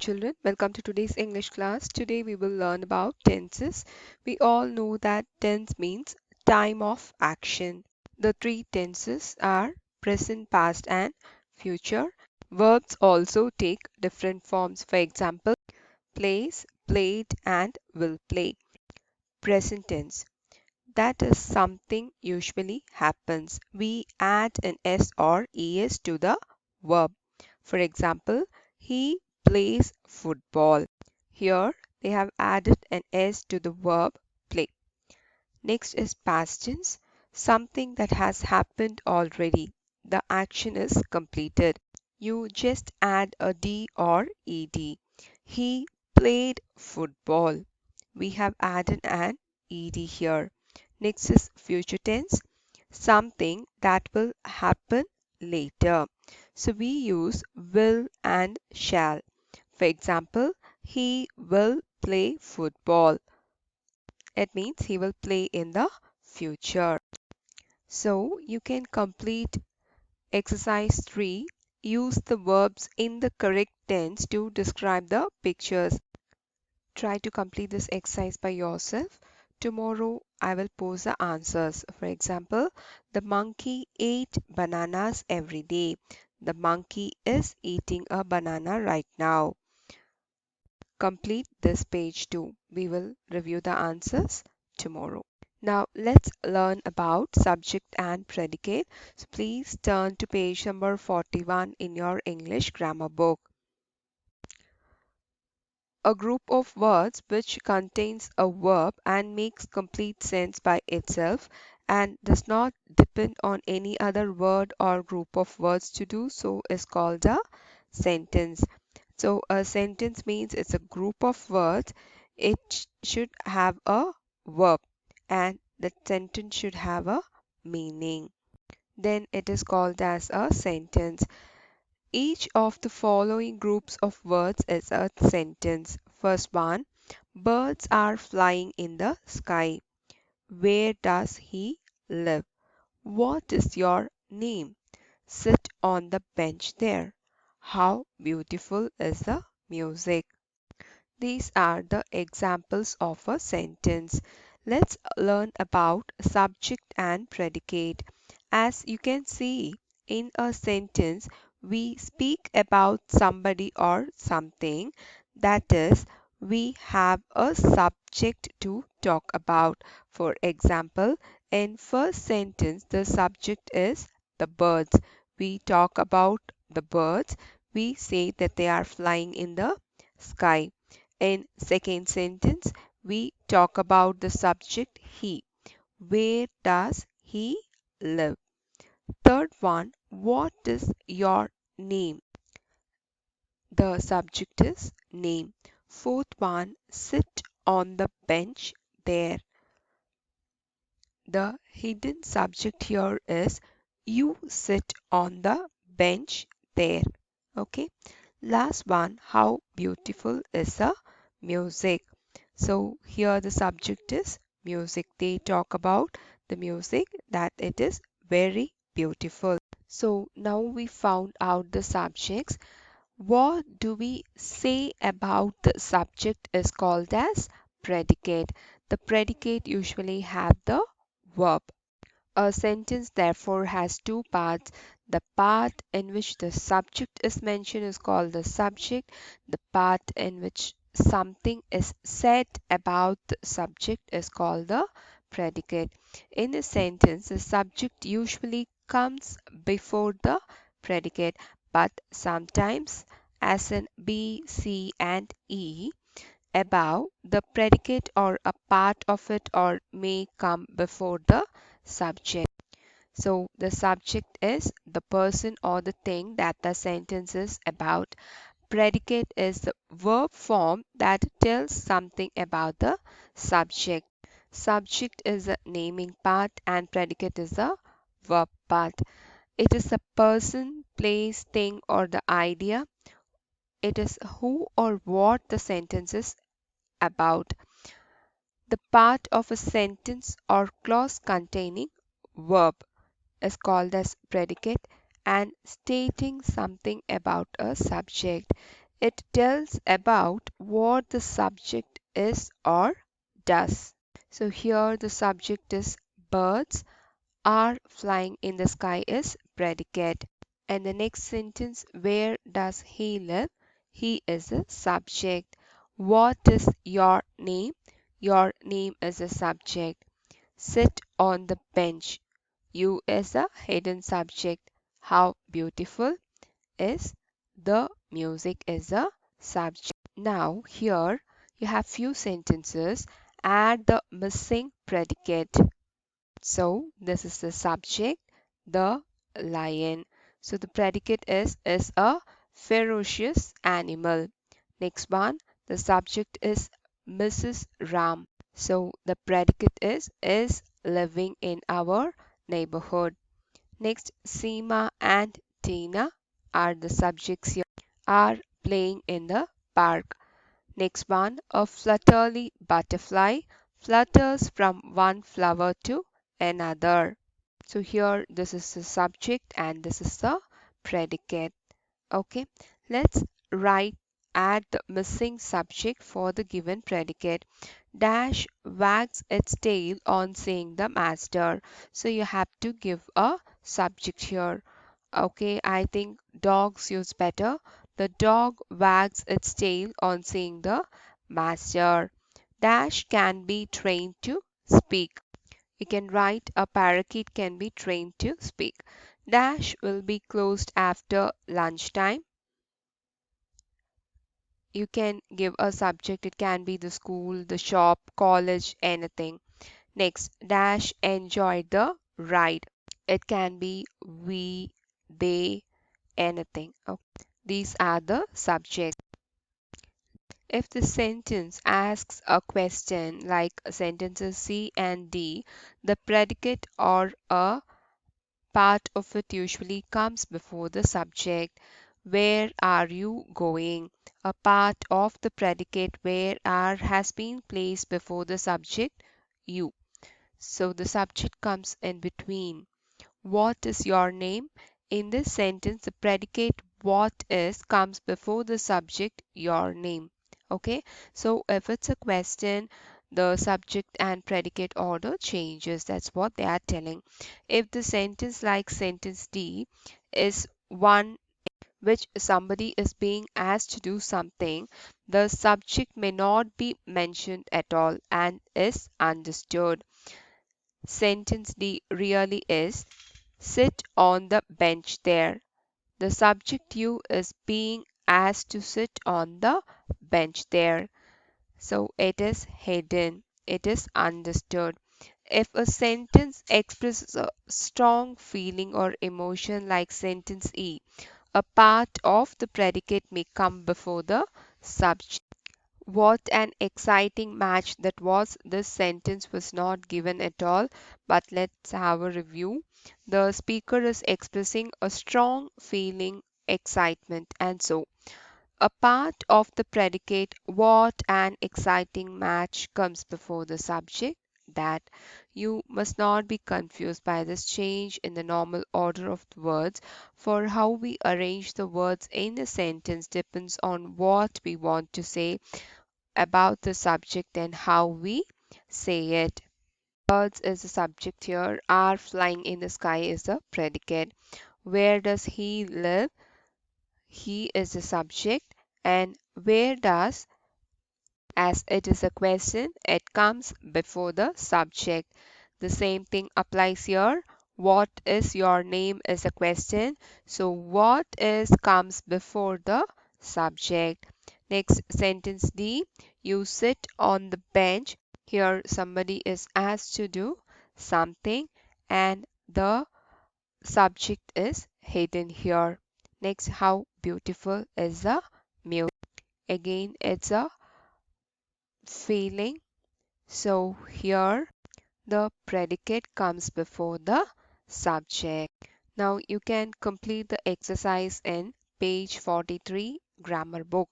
children, welcome to today's English class. Today we will learn about tenses. We all know that tense means time of action. The three tenses are present, past and future. Verbs also take different forms. For example, plays, played and will play. Present tense. That is something usually happens. We add an s or es to the verb. For example, he plays football. Here they have added an s to the verb play. Next is past tense, something that has happened already. The action is completed. You just add a d or ed. He played football. We have added an ed here. Next is future tense, something that will happen later. So we use will and shall. For example, he will play football. It means he will play in the future. So you can complete exercise 3. Use the verbs in the correct tense to describe the pictures. Try to complete this exercise by yourself. Tomorrow I will post the answers. For example, the monkey ate bananas every day. The monkey is eating a banana right now. Complete this page too. We will review the answers tomorrow. Now let's learn about subject and predicate. So please turn to page number 41 in your English grammar book. A group of words which contains a verb and makes complete sense by itself and does not depend on any other word or group of words to do so is called a sentence. So a sentence means it's a group of words. It should have a verb and the sentence should have a meaning. Then it is called as a sentence. Each of the following groups of words is a sentence. First one, birds are flying in the sky. Where does he live? What is your name? Sit on the bench there. How beautiful is the music? These are the examples of a sentence. Let's learn about subject and predicate. As you can see, in a sentence, we speak about somebody or something. That is, we have a subject to talk about. For example, in first sentence, the subject is the birds. We talk about the birds. We say that they are flying in the sky. In second sentence, we talk about the subject he. Where does he live? Third one, what is your name? The subject is name. Fourth one, sit on the bench there. The hidden subject here is you sit on the bench there. Okay. Last one, how beautiful is the music? So here the subject is music. They talk about the music that it is very beautiful. So now we found out the subjects. What do we say about the subject is called as predicate. The predicate usually have the verb. A sentence therefore has two parts. The part in which the subject is mentioned is called the subject. The part in which something is said about the subject is called the predicate. In a sentence, the subject usually comes before the predicate, but sometimes, as in B, C, and E, above, the predicate or a part of it or may come before the subject. So the subject is the person or the thing that the sentence is about. Predicate is the verb form that tells something about the subject. Subject is the naming part and predicate is the verb part. It is a person, place, thing, or the idea. It is who or what the sentence is about. The part of a sentence or clause containing verb is called as predicate and stating something about a subject. It tells about what the subject is or does. So here the subject is birds are flying in the sky is predicate. And the next sentence, where does he live? He is a subject. What is your name? Your name is a subject. Sit on the bench. You is a hidden subject. How beautiful is the music is a subject. Now here you have few sentences. Add the missing predicate. So this is the subject, the lion. So the predicate is a ferocious animal. Next one, the subject is Mrs. Ram. So the predicate is living in our neighborhood. Next, Seema and Tina are the subjects here, are playing in the park. Next one, a fluttery butterfly flutters from one flower to another. So here this is the subject and this is the predicate. Okay, let's write add the missing subject for the given predicate. Dash wags its tail on seeing the master. So you have to give a subject here. Okay, I think dogs use better. The dog wags its tail on seeing the master. Dash can be trained to speak. You can write a parakeet can be trained to speak. Dash will be closed after lunchtime. You can give a subject, it can be the school, the shop, college, anything. Next, Dash enjoyed the ride. It can be we, they, anything. Okay. These are the subjects. If the sentence asks a question like sentences C and D, the predicate or a part of it usually comes before the subject. Where are you going? A part of the predicate where are has been placed before the subject you. So the subject comes in between. What is your name? In this sentence, the predicate what is comes before the subject your name. Okay, so if it's a question, the subject and predicate order changes. That's what they are telling. If the sentence like sentence D is one which somebody is being asked to do something, the subject may not be mentioned at all and is understood. Sentence D really is sit on the bench there. The subject you is being asked to sit on the bench there. So it is hidden. It is understood. If a sentence expresses a strong feeling or emotion like sentence E, a part of the predicate may come before the subject. What an exciting match that was. This sentence was not given at all, but let's have a review. The speaker is expressing a strong feeling, excitement, and so a part of the predicate, what an exciting match, comes before the subject. That you must not be confused by this change in the normal order of the words, for how we arrange the words in a sentence depends on what we want to say about the subject and how we say it. Birds is the subject here, are flying in the sky is the predicate. Where does he live? He is the subject. And where does, as it is a question, it comes before the subject. The same thing applies here. What is your name is a question. So what is comes before the subject. Next sentence D. You sit on the bench. Here somebody is asked to do something and the subject is hidden here. Next, how beautiful is the music? Again, it's a feeling. So here the predicate comes before the subject. Now you can complete the exercise in page 43 grammar book.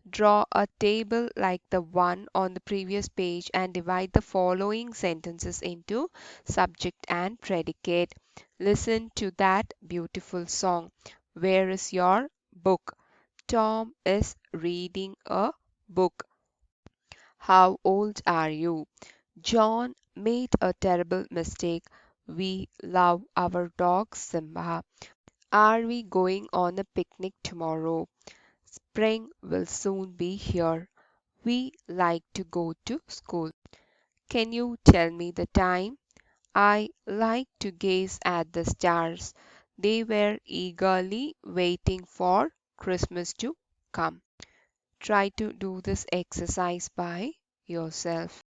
Draw a table like the one on the previous page and divide the following sentences into subject and predicate. Listen to that beautiful song. Where is your book? Tom is reading a book. How old are you? John made a terrible mistake. We love our dog Simba. Are we going on a picnic tomorrow? Spring will soon be here. We like to go to school. Can you tell me the time? I like to gaze at the stars. They were eagerly waiting for Christmas to come. Try to do this exercise by yourself.